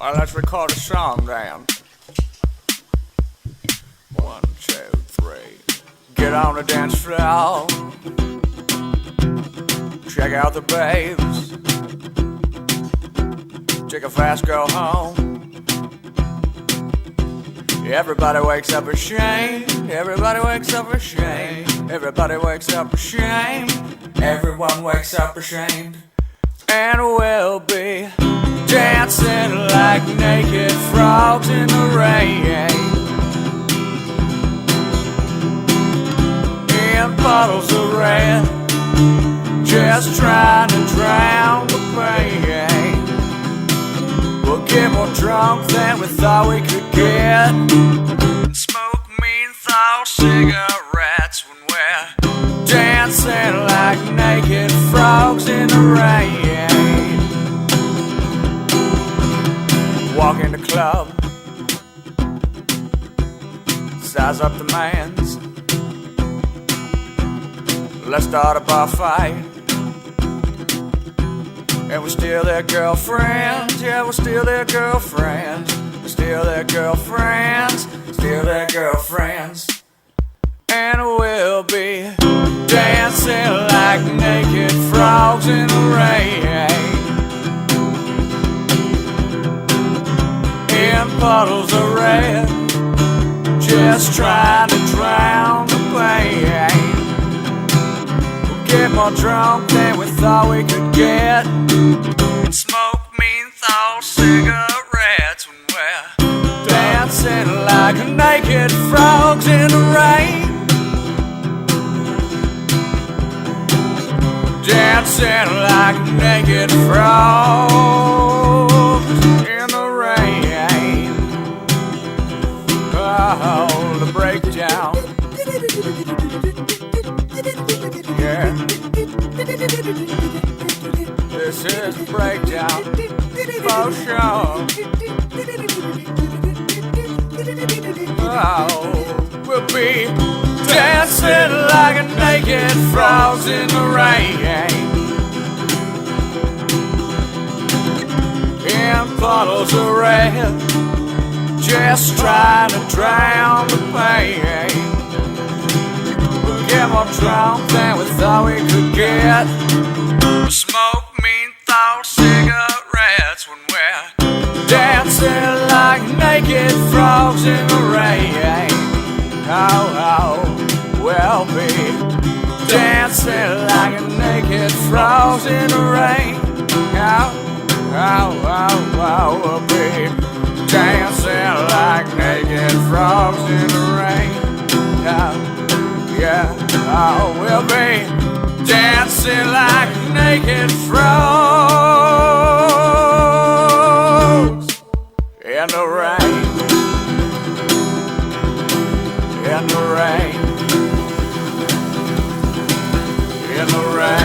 Well, let's record a song then. 1, 2, 3. Get on the dance floor. Check out the babes. Take a fast go home. Everybody wakes up ashamed. Everybody wakes up ashamed. Everybody wakes up ashamed. Everyone wakes up ashamed. And we'll be dancing like naked frogs in the rain, in bottles of red, just trying to drown the pain. We'll get more drunk than we thought we could get, smoke menthol cigarettes when we're dancing like naked frogs in the rain. Walk in the club, size up the mans. Let's start a bar fight. And we'll steal their girlfriends. Yeah, we'll steal their girlfriends. We'll steal their girlfriends. Steal their girlfriends. And we'll be dancing like naked frogs in the rain, in puddles of red, just trying to drown the pain. We'll get more drunk than we thought we could get, and smoke menthol cigarettes when we're dancing like naked frogs in the rain. Dancing like naked frogs in the rain. Oh, the breakdown. Yeah. This is the breakdown for sure. Oh, we'll be dancing like naked frogs in the rain, in bottles of red, just trying to drown the pain. We'll get more drunk than we thought we could get, smoke menthol cigarettes when we're dancing like naked frogs in the rain. Oh, we'll be dancing like naked frogs in the rain. We'll be dancing like naked frogs in the rain. We'll be dancing like naked frogs in the rain. In the rain, in the rain.